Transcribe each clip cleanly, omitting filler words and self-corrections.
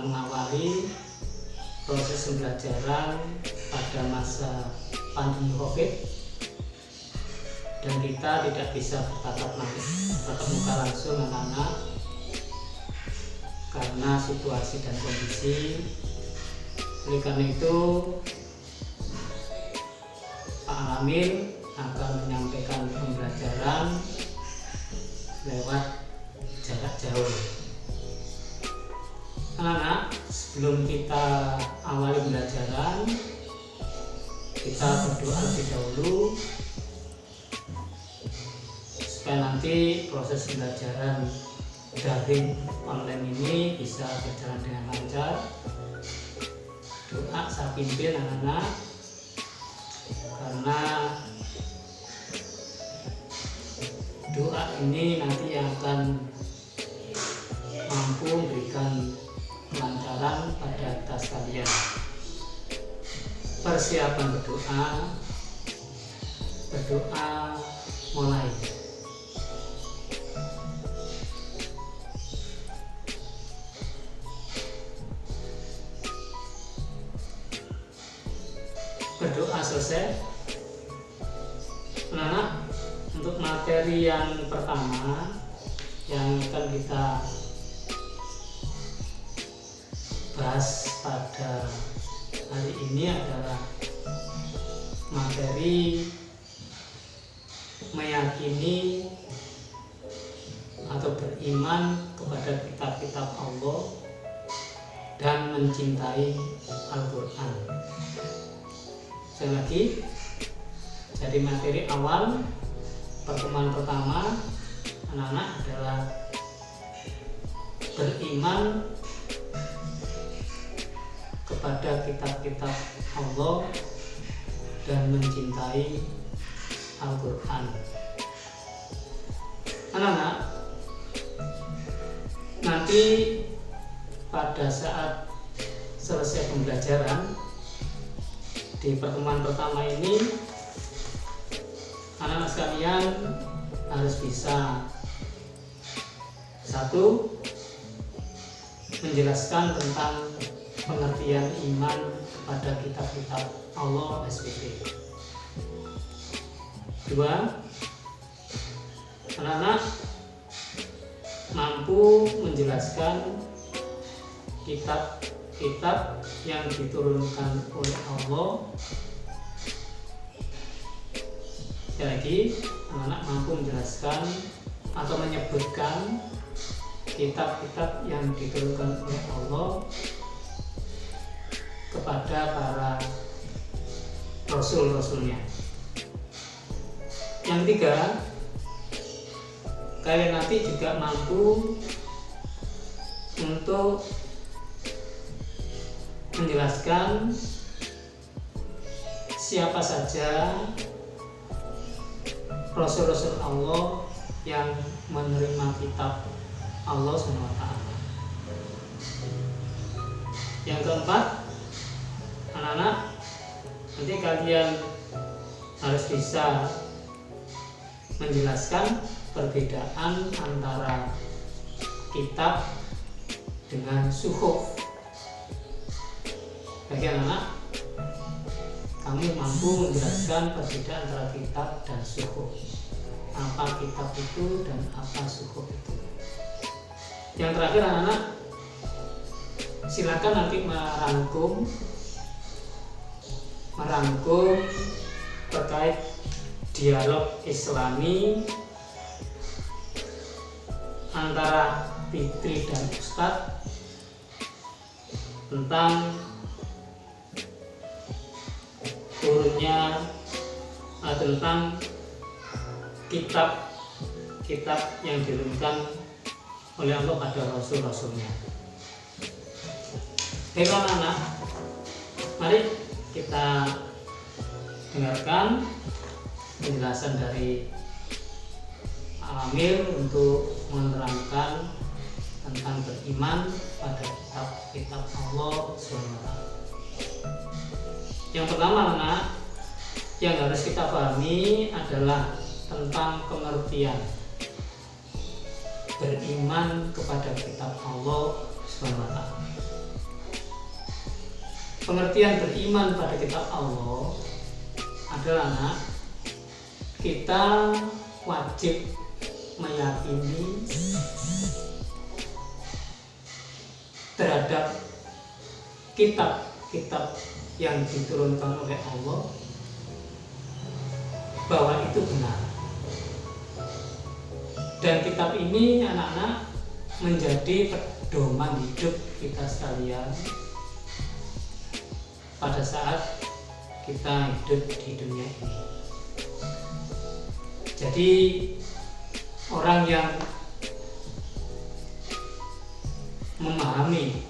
mengawali proses pembelajaran pada masa pandemi COVID, dan kita tidak bisa tatap muka langsung anak-anak karena situasi dan kondisi. Oleh karena itu, Pak Alamil akan menyampaikan pembelajaran lewat jarak jauh. Anak-anak, sebelum kita awali pembelajaran, kita berdoa lebih dahulu supaya nanti proses pembelajaran daring online ini bisa berjalan dengan lancar. Doa saya pimpin anak-anak, karena doa ini nanti akan mampu memberikan kelancaran pada kita sekalian. Persiapan berdoa mulai. Berdoa selesai. Anak-anak, untuk materi yang pertama yang akan kita bahas pada hari ini adalah materi meyakini atau beriman kepada kitab-kitab Allah dan mencintai Al-Quran. Sekali lagi, jadi materi awal pertemuan pertama anak-anak adalah beriman kepada kitab-kitab Allah dan mencintai Al-Quran. Anak-anak, nanti pada saat selesai pembelajaran di pertemuan pertama ini, anak-anak sekalian harus bisa, satu, menjelaskan tentang pengertian iman kepada kitab-kitab Allah SPP. Dua, anak-anak mampu menjelaskan kitab-kitab yang diturunkan oleh Allah. Sekali lagi, anak-anak mampu menjelaskan atau menyebutkan kitab-kitab yang diturunkan oleh Allah kepada para rasul-rasulnya. Yang tiga, kalian nanti juga mampu untuk menjelaskan siapa saja rasul-rasul Allah yang menerima kitab Allah SWT. Yang keempat, anak-anak, nanti kalian harus bisa menjelaskan perbedaan antara kitab dengan suhuf. Bagi anak-anak, kamu mampu menjelaskan perbedaan antara kitab dan suhuf. Apa kitab itu dan apa suhuf itu. Yang terakhir, anak-anak, silakan nanti merangkum terkait dialog Islami antara Fitri dan Ustadz tentang turunnya tentang kitab yang diturunkan oleh Allah pada rasul-rasulnya. Baiklah anak-anak, mari kita dengarkan penjelasan dari Alamil untuk menerangkan tentang beriman pada kitab-kitab Allah SWT. Yang pertama, anak, yang harus kita pahami adalah tentang pengertian beriman kepada kitab Allah SWT. pengertian beriman pada kitab Allah adalah kita wajib meyakini terhadap kitab-kitab yang diturunkan oleh Allah bahwa itu benar. Dan kitab ini anak-anak menjadi pedoman hidup kita sekalian pada saat kita hidup di dunia ini. Jadi orang yang memahami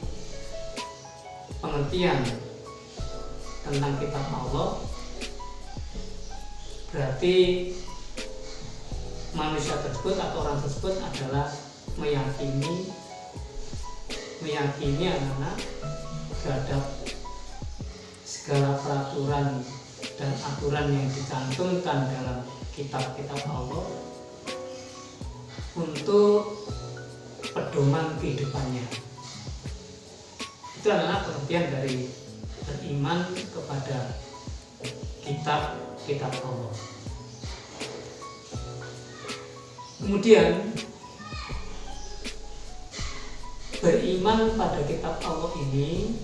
pengertian tentang kitab Allah berarti manusia tersebut atau orang tersebut adalah meyakini anak-anak terhadap segala peraturan dan aturan yang dicantumkan dalam kitab-kitab Allah untuk pedoman kehidupannya. Itu adalah pengertian dari beriman kepada kitab-kitab Allah. Kemudian beriman pada kitab Allah ini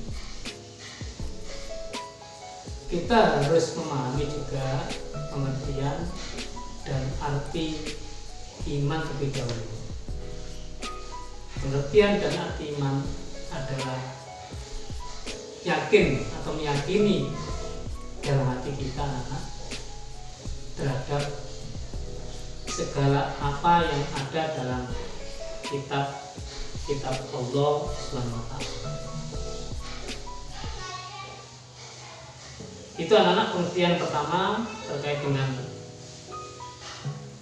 kita harus memahami juga pengertian dan arti iman terlebih dahulu. Pengertian dan arti iman adalah yakin atau meyakini dalam hati kita terhadap segala apa yang ada dalam kitab Allah SWT. Itu anak-anak pengertian pertama terkait dengan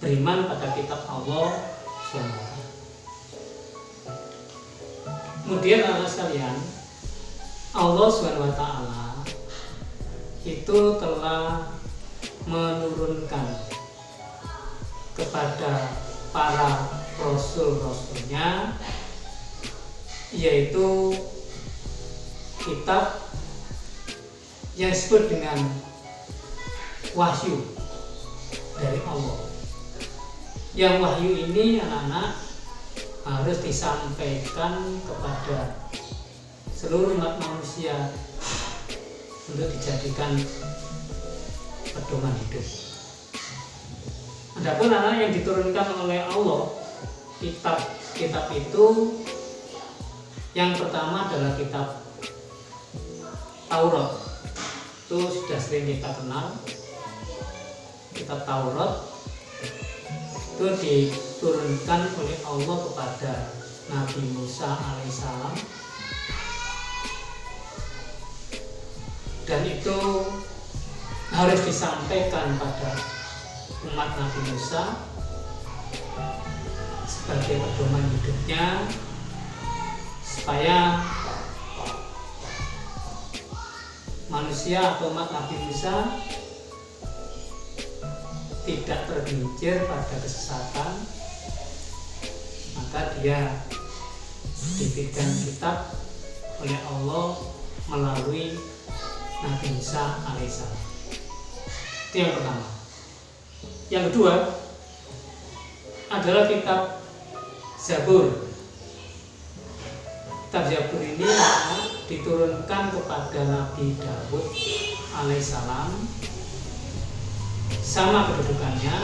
beriman pada kitab Allah SWT. Kemudian anak-anak sekalian, Allah SWT itu telah menurunkan kepada para rasul-rasulnya yaitu kitab yang disebut dengan wahyu dari Allah. Yang wahyu ini anak-anak harus disampaikan kepada seluruh umat manusia untuk dijadikan pedoman hidup. Adapun anak yang diturunkan oleh Allah, kitab itu yang pertama adalah kitab Taurat. Itu sudah sering kita kenal. Kitab Taurat itu diturunkan oleh Allah kepada Nabi Musa alaihissalam, dan itu harus disampaikan pada umat Nabi Musa sebagai pedoman hidupnya supaya manusia atau umat Nabi Musa tidak tergelincir pada kesesatan, maka dia diberikan kitab oleh Allah melalui Nabi Musa alaihissalam. Itu yang pertama. Yang kedua adalah kitab Zabur. Kitab Zabur ini diturunkan kepada Nabi Daud alaihissalam, sama kedudukannya.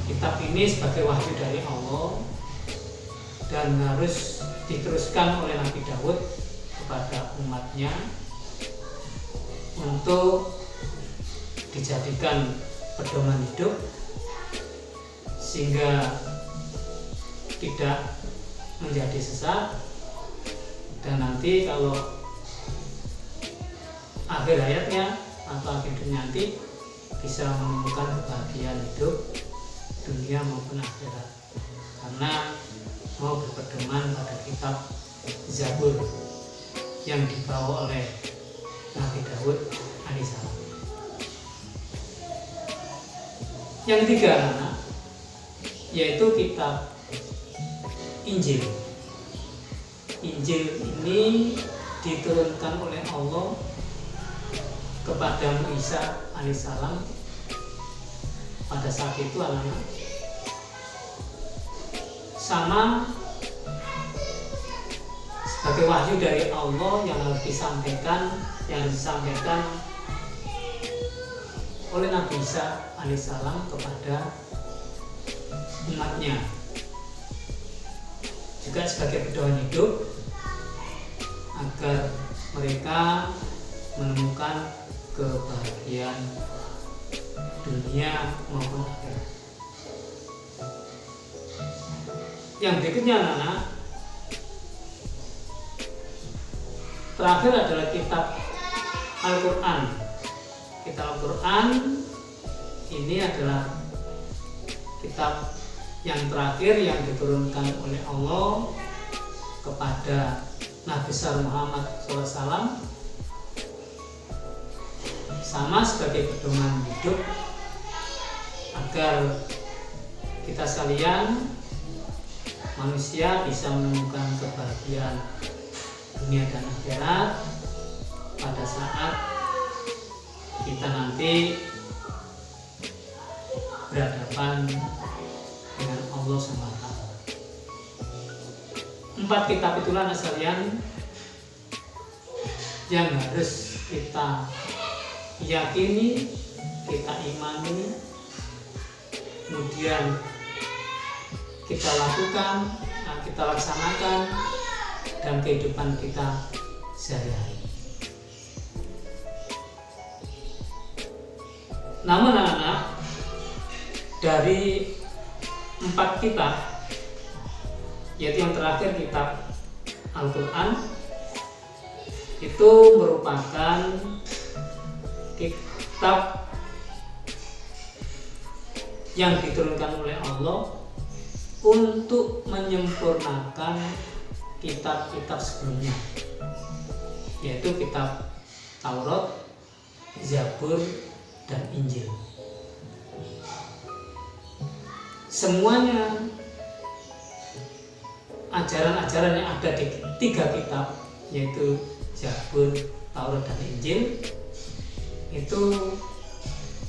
Kitab ini sebagai wahyu dari Allah dan harus diteruskan oleh Nabi Daud kepada umatnya untuk dijadikan pedoman hidup sehingga tidak menjadi sesat, dan nanti kalau akhir hayatnya atau akhir dunia nanti bisa menemukan kebahagiaan hidup dunia maupun akhirat karena mau berpedoman pada kitab Zabur yang dibawa oleh Nabi Daud alaihissalam. Yang ketiga yaitu kitab Injil. Injil ini diturunkan oleh Allah kepada Isa alaihissalam pada saat itu anak-anak sama sebagai wahyu dari Allah yang harus disampaikan oleh Nabi Isa alaihissalam kepada umatnya, juga sebagai pedoman hidup agar mereka menemukan kebahagiaan dunia maupun akhirat. Yang berikutnya anak-anak, terakhir adalah kitab Al-Quran. Kitab Al-Quran ini adalah kitab yang terakhir yang diturunkan oleh Allah kepada Nabi besar Muhammad SAW, sama sebagai pedoman hidup agar kita sekalian manusia bisa menemukan kebahagiaan dunia dan akhirat pada saat kita nanti berhadapan dengan Allah SWT. 4 kitab itulah sekalian yang harus kita yakini, kita imani, kemudian kita lakukan, kita laksanakan dalam kehidupan kita sehari-hari. Namun anak-anak, dari 4 kitab, yaitu yang terakhir kitab Al-Quran, itu merupakan kitab yang diturunkan oleh Allah untuk menyempurnakan kitab-kitab sebelumnya, yaitu kitab Taurat, Zabur, dan Injil. Semuanya ajaran-ajaran yang ada di 3 kitab, yaitu Zabur, Taurat, dan Injil, itu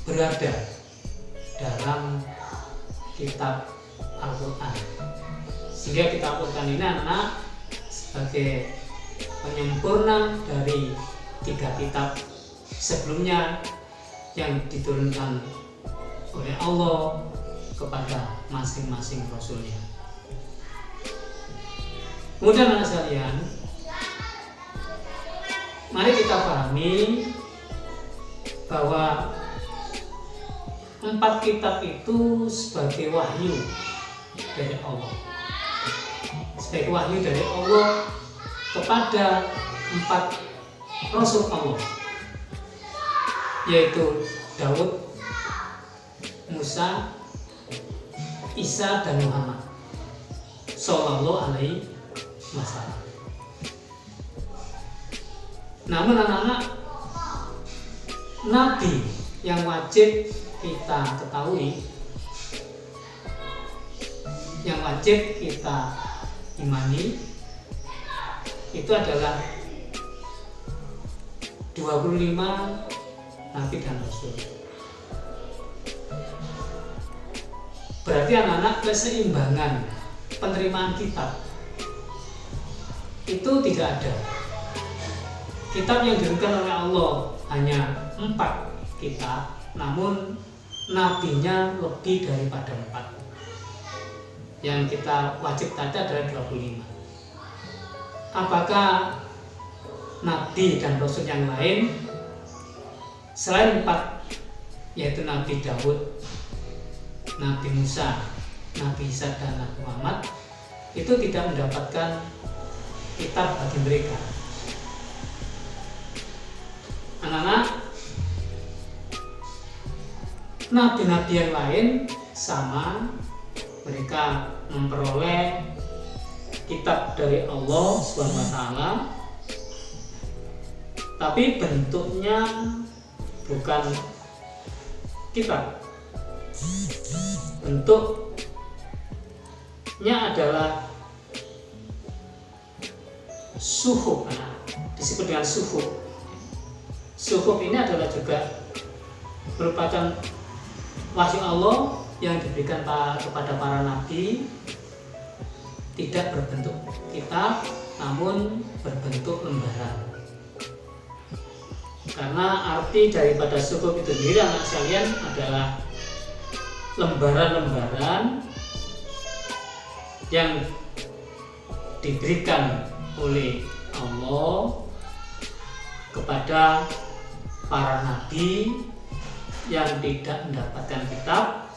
berada dalam kitab Al-Quran. Sehingga kitab Al-Quran ini anak sebagai penyempurna dari 3 kitab sebelumnya yang diturunkan oleh Allah kepada masing-masing rasulnya. Kemudian anak sekalian, mari kita pahami bahwa 4 kitab itu sebagai wahyu dari Allah, sebagai wahyu dari Allah kepada 4 rasul Allah, yaitu Daud, Musa, Isa, dan Muhammad Sallallahu Alaihi Wasallam. Namun anak-anak, nabi yang wajib kita ketahui, yang wajib kita imani, itu adalah 25 nabi dan rasul. Berarti anak-anak, keseimbangan penerimaan kitab itu tidak ada. Kitab yang diberikan oleh Allah hanya 4 kitab, namun nabinya lebih daripada 4. Yang kita wajib tanda adalah 25. Apakah nabi dan rasul yang lain selain 4, yaitu Nabi Daud, Nabi Musa, Nabi Isa, dan Nabi Muhammad, itu tidak mendapatkan kitab bagi mereka? Anak-anak, nabi-nabi yang lain sama, mereka memperoleh kitab dari Allah SWT, tapi bentuknya bukan kitab. Bentuknya adalah suhuf, disebut dengan suhuf. Suhuf ini adalah juga merupakan wahyu Allah yang diberikan kepada para nabi, tidak berbentuk kitab namun berbentuk lembaran. Karena arti daripada suhuf itu sendiri anak sekalian adalah lembaran-lembaran yang diberikan oleh Allah kepada para nabi yang tidak mendapatkan kitab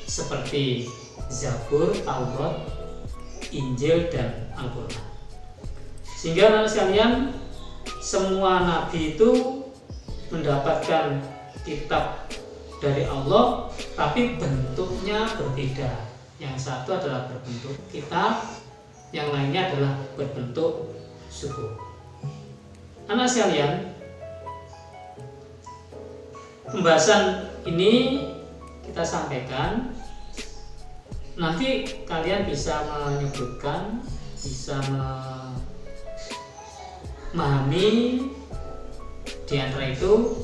seperti Zabur, Taurat, Injil, dan Al-Quran. Sehingga anak sekalian, semua nabi itu mendapatkan kitab dari Allah, tapi bentuknya berbeda. Yang satu adalah berbentuk kitab, yang lainnya adalah berbentuk suhuf. Anak sekalian, pembahasan ini kita sampaikan. Nanti kalian bisa menyebutkan, bisa memahami di antara itu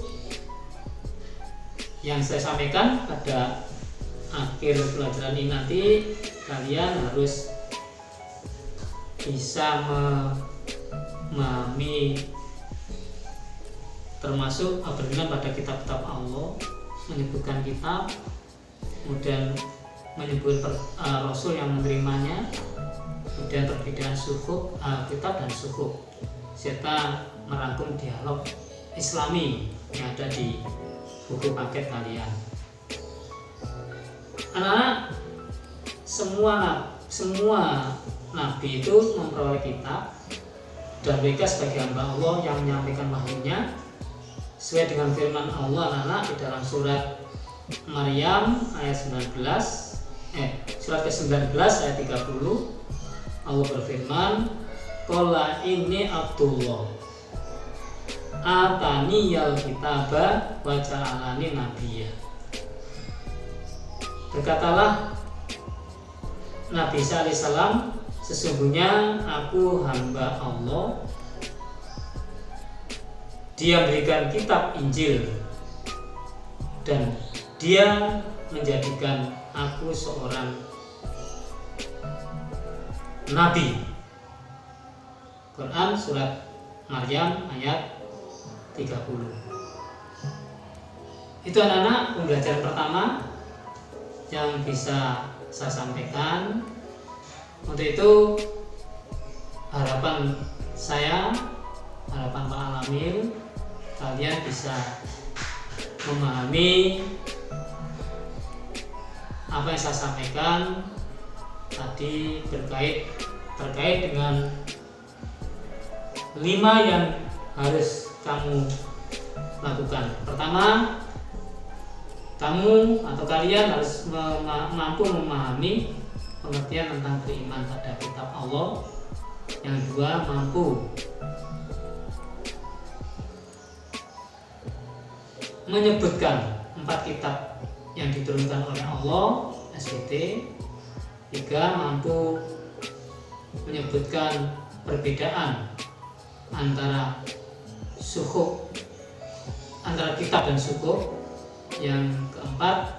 yang saya sampaikan pada akhir pelajaran ini. Nanti kalian harus bisa memahami, termasuk berkenan pada kitab-kitab Allah, menyebutkan kitab, kemudian menyebut Rasul yang menerimanya, kemudian perbedaan suhuf, kitab dan suhuf, serta merangkum dialog Islami yang ada di buku paket kalian. Anak-anak, semua nabi itu memperoleh kitab, dan mereka sebagai hamba Allah yang menyampaikan wahyunya sesuai dengan firman Allah anak-anak di dalam surat Maryam ayat 19, surat ke-19 ayat 30. Allah berfirman, qala inni Abdullah ataniyal kitaba wa ja'alani nabiyya. Berkatalah Nabi Isa alaihissalam, sesungguhnya aku hamba Allah, Dia berikan kitab Injil, dan Dia menjadikan aku seorang nabi. Quran surat Maryam ayat 30. Itu anak-anak pembelajaran pertama yang bisa saya sampaikan. Untuk itu harapan saya, harapan Pak Alamil, kalian bisa memahami apa yang saya sampaikan tadi terkait dengan 5 yang harus kamu lakukan. Pertama, kamu atau kalian harus mampu memahami pengertian tentang beriman pada kitab Allah. Yang kedua, mampu menyebutkan 4 kitab yang diturunkan oleh Allah, SPT. 3, mampu menyebutkan perbedaan antara suhuf, antara kitab dan suhuf. Yang keempat,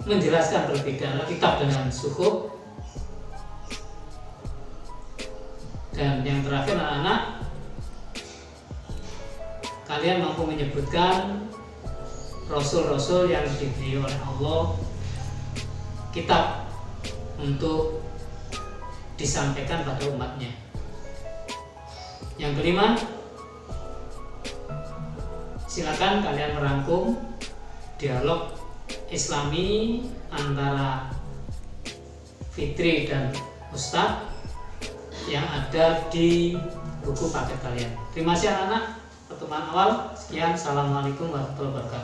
menjelaskan perbedaan kitab dengan suhuf. Dan yang terakhir anak-anak, kalian mampu menyebutkan rasul-rasul yang diberi oleh Allah kitab untuk disampaikan pada umatnya. Yang kelima, silakan kalian merangkum dialog Islami antara Fitri dan Ustadz yang ada di buku paket kalian. Terima kasih anak-anak. Pertemuan awal. Sekian. Assalamualaikum warahmatullahi wabarakatuh.